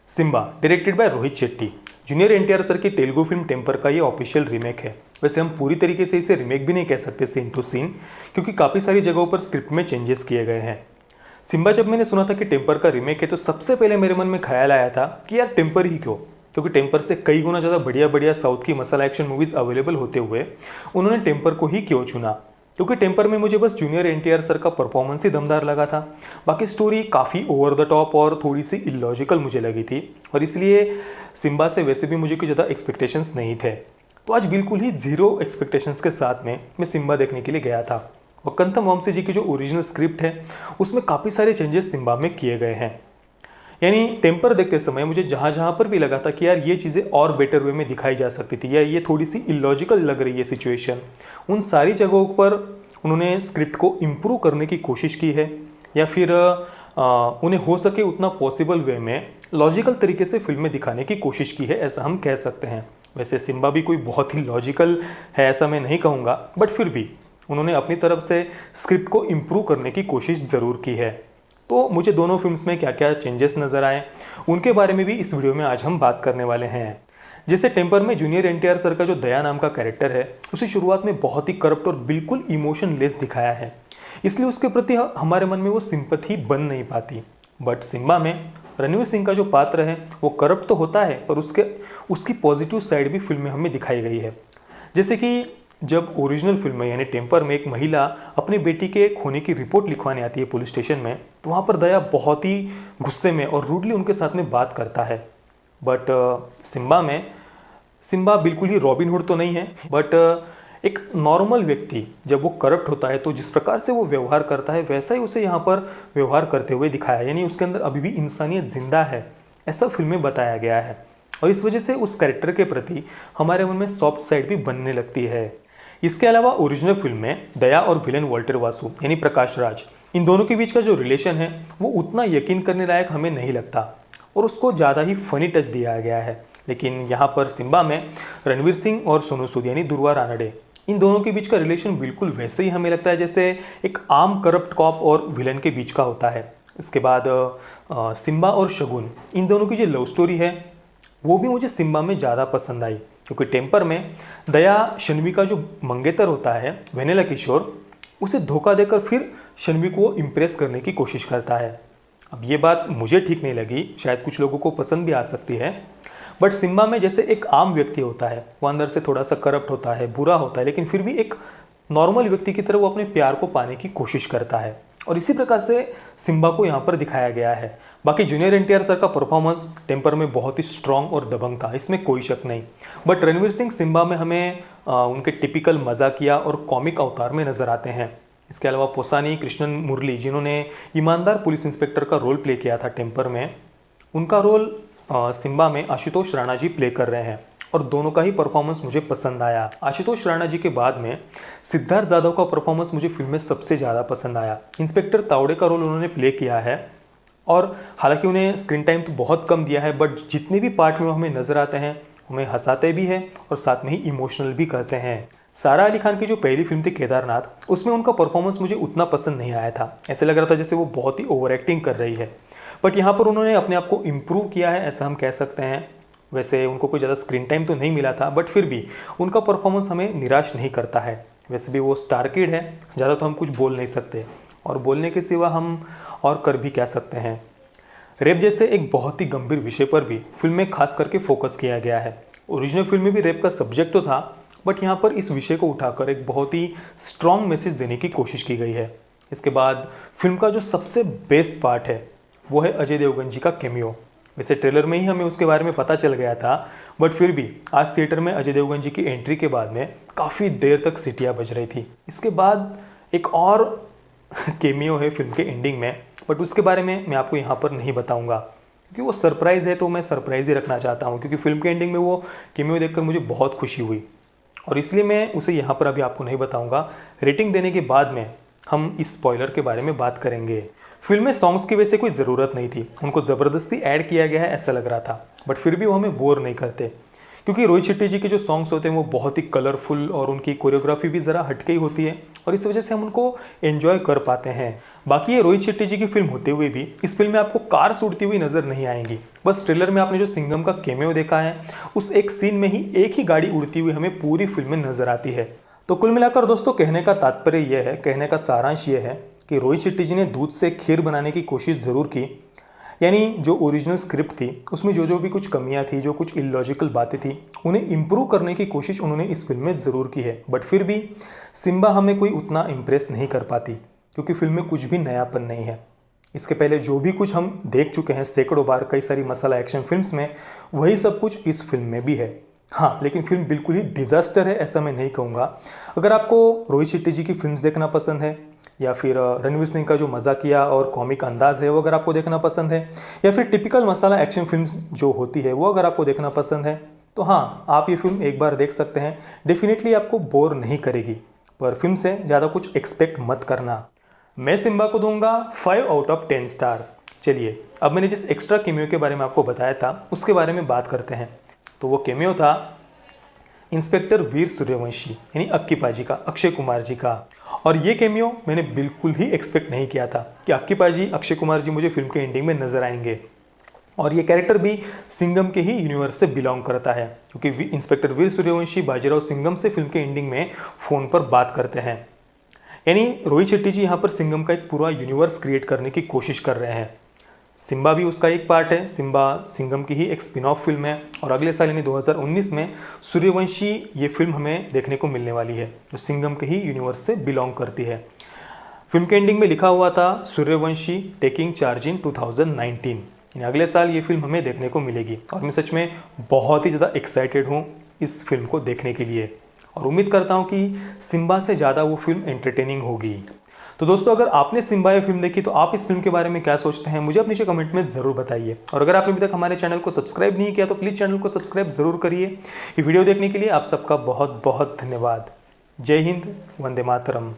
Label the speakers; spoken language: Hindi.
Speaker 1: Simba directed by Rohit Shetty. Junior NTR sir की तेलुगु फिल्म टेम्पर का ये ऑफिशियल रीमेक है। वैसे हम पूरी तरीके से इसे रीमेक भी नहीं कह सकते सीन टू सीन, क्योंकि काफ़ी सारी जगहों पर स्क्रिप्ट में चेंजेस किए गए हैं। सिम्बा जब मैंने सुना था कि टेम्पर का रीमेक है तो सबसे पहले मेरे मन में ख्याल आया था कि यार टेम्पर ही क्यों, क्योंकि टेम्पर से कई गुना ज़्यादा बढ़िया बढ़िया साउथ की मसाला एक्शन मूवीज़ अवेलेबल होते हुए उन्होंने टेम्पर को ही क्यों चुना। क्योंकि टेम्पर में मुझे बस जूनियर एनटीआर सर का परफॉर्मेंस ही दमदार लगा था। बाकी स्टोरी काफ़ी ओवर द टॉप और थोड़ी सी इलॉजिकल मुझे लगी थी, और इसलिए सिम्बा से वैसे भी मुझे कोई ज़्यादा एक्सपेक्टेशंस नहीं थे। तो आज बिल्कुल ही जीरो एक्सपेक्टेशंस के साथ में मैं सिम्बा देखने के लिए गया था। वकंतम वंशी जी की जो ओरिजिनल स्क्रिप्ट है उसमें काफ़ी सारे चेंजेस सिम्बा में किए गए हैं। यानी टेम्पर देखते समय मुझे जहाँ जहाँ पर भी लगा था कि यार ये चीज़ें और बेटर वे में दिखाई जा सकती थी या ये थोड़ी सी इलॉजिकल लग रही है सिचुएशन, उन सारी जगहों पर उन्होंने स्क्रिप्ट को इम्प्रूव करने की कोशिश की है, या फिर उन्हें हो सके उतना पॉसिबल वे में लॉजिकल तरीके से फिल्में दिखाने की कोशिश की है, ऐसा हम कह सकते हैं। वैसे सिम्बा भी कोई बहुत ही लॉजिकल है ऐसा मैं नहीं कहूँगा, बट फिर भी उन्होंने अपनी तरफ से स्क्रिप्ट को इम्प्रूव करने की कोशिश ज़रूर की है। तो मुझे दोनों फिल्म्स में क्या क्या चेंजेस नज़र आए उनके बारे में भी इस वीडियो में आज हम बात करने वाले हैं। जैसे टेम्पर में जूनियर एनटीआर सर का जो दया नाम का कैरेक्टर है उसे शुरुआत में बहुत ही करप्ट और बिल्कुल इमोशनलेस दिखाया है, इसलिए उसके प्रति हमारे मन में वो सिंपैथी बन नहीं पाती। बट सिम्बा में रणवीर सिंह का जो पात्र है वो करप्ट तो होता है, पर उसकी पॉजिटिव साइड भी फिल्म में हमें दिखाई गई है। जैसे कि जब ओरिजिनल फिल्म में यानी टेम्पर में एक महिला अपनी बेटी के खोने की रिपोर्ट लिखवाने आती है पुलिस स्टेशन में, तो वहाँ पर दया बहुत ही गुस्से में और रूडली उनके साथ में बात करता है। बट सिम्बा में सिम्बा बिल्कुल ही रॉबिन हुड तो नहीं है, बट एक नॉर्मल व्यक्ति जब वो करप्ट होता है तो जिस प्रकार से वो व्यवहार करता है वैसा ही उसे यहाँ पर व्यवहार करते हुए दिखाया, यानी उसके अंदर अभी भी इंसानियत जिंदा है, ऐसा फिल्म में बताया गया है। और इस वजह से उस कैरेक्टर के प्रति हमारे मन में सॉफ्ट साइड भी बनने लगती है। इसके अलावा ओरिजिनल फिल्म में दया और विलेन वॉल्टर वासु यानी प्रकाश राज, इन दोनों के बीच का जो रिलेशन है वो उतना यकीन करने लायक हमें नहीं लगता और उसको ज़्यादा ही फनी टच दिया गया है। लेकिन यहाँ पर सिम्बा में रणवीर सिंह और सोनू सूद यानी दुर्वा रानडे, इन दोनों के बीच का रिलेशन बिल्कुल वैसे ही हमें लगता है जैसे एक आम करप्ट कॉप और विलन के बीच का होता है। इसके बाद सिम्बा और शगुन, इन दोनों की जो लव स्टोरी है वो भी मुझे सिम्बा में ज़्यादा पसंद आई, क्योंकि टेम्पर में दया शन्वी का जो मंगेतर होता है वेनेला किशोर, उसे धोखा देकर फिर शन्वी को इम्प्रेस करने की कोशिश करता है। अब ये बात मुझे ठीक नहीं लगी, शायद कुछ लोगों को पसंद भी आ सकती है, बट सिम्बा में जैसे एक आम व्यक्ति होता है, वो अंदर से थोड़ा सा करप्ट होता है, बुरा होता है, लेकिन फिर भी एक नॉर्मल व्यक्ति की तरह वो अपने प्यार को पाने की कोशिश करता है, और इसी प्रकार से सिम्बा को यहाँ पर दिखाया गया है। बाकी जूनियर एनटीआर सर का परफॉर्मेंस टेम्पर में बहुत ही स्ट्रॉन्ग और दबंग था, इसमें कोई शक नहीं। बट रणवीर सिंह सिम्बा में हमें उनके टिपिकल मजाकिया और कॉमिक अवतार में नजर आते हैं। इसके अलावा पोसानी कृष्णन मुरली, जिन्होंने ईमानदार पुलिस इंस्पेक्टर का रोल प्ले किया था टेम्पर में, उनका रोल सिम्बा में आशुतोष राणा जी प्ले कर रहे हैं, और दोनों का ही परफॉर्मेंस मुझे पसंद आया। आशुतोष राणा जी के बाद में सिद्धार्थ जाधव का परफॉर्मेंस मुझे फिल्म में सबसे ज़्यादा पसंद आया। इंस्पेक्टर तावड़े का रोल उन्होंने प्ले किया है, और हालांकि उन्हें स्क्रीन टाइम तो बहुत कम दिया है, बट जितने भी पार्ट में वो हमें नजर आते हैं हमें हंसाते भी हैं और साथ में ही इमोशनल भी करते हैं। सारा अली खान की जो पहली फिल्म थी केदारनाथ, उसमें उनका परफॉर्मेंस मुझे उतना पसंद नहीं आया था, ऐसे लग रहा था जैसे वो बहुत ही ओवर एक्टिंग कर रही है। बट यहाँ पर उन्होंने अपने आप को इम्प्रूव किया है, ऐसा हम कह सकते हैं। वैसे उनको कोई ज़्यादा स्क्रीन टाइम तो नहीं मिला था, बट फिर भी उनका परफॉर्मेंस हमें निराश नहीं करता है। वैसे भी वो स्टार किड है, ज़्यादा तो हम कुछ बोल नहीं सकते, और बोलने के सिवा हम और कर भी क्या सकते हैं। रेप जैसे एक बहुत ही गंभीर विषय पर भी फिल्म में खास करके फोकस किया गया है। ओरिजिनल फिल्म में भी रेप का सब्जेक्ट तो था, बट यहाँ पर इस विषय को उठाकर एक बहुत ही स्ट्रॉन्ग मैसेज देने की कोशिश की गई है। इसके बाद फिल्म का जो सबसे बेस्ट पार्ट है वो है अजय देवगन जी का कैमियो। वैसे ट्रेलर में ही हमें उसके बारे में पता चल गया था, बट फिर भी आज थिएटर में अजय देवगन जी की एंट्री के बाद में काफ़ी देर तक सीटियाँ बज रही थी। इसके बाद एक और कैमियो है फिल्म के एंडिंग में, बट उसके बारे में मैं आपको यहाँ पर नहीं बताऊँगा, क्योंकि वो सरप्राइज़ है, तो मैं सरप्राइज़ ही रखना चाहता हूँ, क्योंकि फिल्म के एंडिंग में वो कैमियो देखकर मुझे बहुत खुशी हुई, और इसलिए मैं उसे यहाँ पर अभी आपको नहीं बताऊँगा। रेटिंग देने के बाद में हम इस स्पॉइलर के बारे में बात करेंगे। फिल्म में सॉन्ग्स की वैसे कोई ज़रूरत नहीं थी, उनको ज़बरदस्ती ऐड किया गया है ऐसा लग रहा था, बट फिर भी वो हमें बोर नहीं करते, क्योंकि रोहित शेट्टी जी के जो सॉन्ग्स होते हैं वो बहुत ही कलरफुल और उनकी कोरियोग्राफी भी ज़रा हटके ही होती है, और इस वजह से हम उनको एंजॉय कर पाते हैं। बाकी ये रोहित शेट्टी जी की फिल्म होते हुए भी इस फिल्म में आपको कार्स उड़ती हुई नजर नहीं आएंगी। बस ट्रेलर में आपने जो सिंघम का कैमियो देखा है, उस एक सीन में ही एक ही गाड़ी उड़ती हुई हमें पूरी फिल्म में नजर आती है। तो कुल मिलाकर दोस्तों कहने का तात्पर्य यह है, कहने का सारांश यह है कि रोहित शेट्टी जी ने दूध से खीर बनाने की कोशिश ज़रूर की। यानी जो ओरिजिनल स्क्रिप्ट थी उसमें जो भी कुछ कमियां थी, जो कुछ इलॉजिकल बातें थी, उन्हें इम्प्रूव करने की कोशिश उन्होंने इस फिल्म में ज़रूर की है। बट फिर भी सिम्बा हमें कोई उतना इम्प्रेस नहीं कर पाती, क्योंकि फिल्म में कुछ भी नयापन नहीं है। इसके पहले जो भी कुछ हम देख चुके हैं सैकड़ों बार कई सारी मसाला एक्शन फिल्म्स में, वही सब कुछ इस फिल्म में भी है। हाँ, लेकिन फिल्म बिल्कुल ही डिजास्टर है ऐसा मैं नहीं कहूँगा। अगर आपको रोहित शेट्टी जी की फिल्म्स देखना पसंद है, या फिर रणवीर सिंह का जो मजाकिया और कॉमिक अंदाज है वो अगर आपको देखना पसंद है, या फिर टिपिकल मसाला एक्शन फिल्म्स जो होती है वो अगर आपको देखना पसंद है, तो हाँ, आप ये फिल्म एक बार देख सकते हैं। डेफिनेटली आपको बोर नहीं करेगी, पर फिल्म से ज़्यादा कुछ एक्सपेक्ट मत करना। मैं सिम्बा को दूंगा 5 आउट ऑफ 10 स्टार्स। चलिए, अब मैंने जिस एक्स्ट्रा कैमियो के बारे में आपको बताया था उसके बारे में बात करते हैं। तो वो कैमियो था इंस्पेक्टर वीर सूर्यवंशी यानी अक्की पाजी का, अक्षय कुमार जी का। और ये कैमियो मैंने बिल्कुल ही एक्सपेक्ट नहीं किया था कि अक्की पाजी, अक्षय कुमार जी मुझे फिल्म के एंडिंग में नजर आएंगे। और ये कैरेक्टर भी सिंघम के ही यूनिवर्स से बिलोंग करता है, क्योंकि इंस्पेक्टर वीर सूर्यवंशी बाजीराव सिंघम से फिल्म के एंडिंग में फ़ोन पर बात करते हैं। यानी रोहित शेट्टी जी यहाँ पर सिंघम का एक पूरा यूनिवर्स क्रिएट करने की कोशिश कर रहे हैं। सिम्बा भी उसका एक पार्ट है। सिम्बा सिंघम की ही एक स्पिन ऑफ फिल्म है, और अगले साल यानी 2019 में सूर्यवंशी ये फिल्म हमें देखने को मिलने वाली है, जो सिंघम के ही यूनिवर्स से बिलोंग करती है। फिल्म के एंडिंग में लिखा हुआ था सूर्यवंशी टेकिंग चार्ज इन 2019। अगले साल ये फिल्म हमें देखने को मिलेगी, और मैं सच में बहुत ही ज़्यादा एक्साइटेड हूँ इस फिल्म को देखने के लिए, और उम्मीद करता हूँ कि सिम्बा से ज़्यादा वो फिल्म एंटरटेनिंग होगी। तो दोस्तों, अगर आपने सिम्बा ये फिल्म देखी तो आप इस फिल्म के बारे में क्या सोचते हैं, मुझे अपने नीचे कमेंट में ज़रूर बताइए। और अगर आपने अभी तक हमारे चैनल को सब्सक्राइब नहीं किया तो प्लीज़ चैनल को सब्सक्राइब ज़रूर करिए। ये वीडियो देखने के लिए आप सबका बहुत बहुत धन्यवाद। जय हिंद, वंदे मातरम।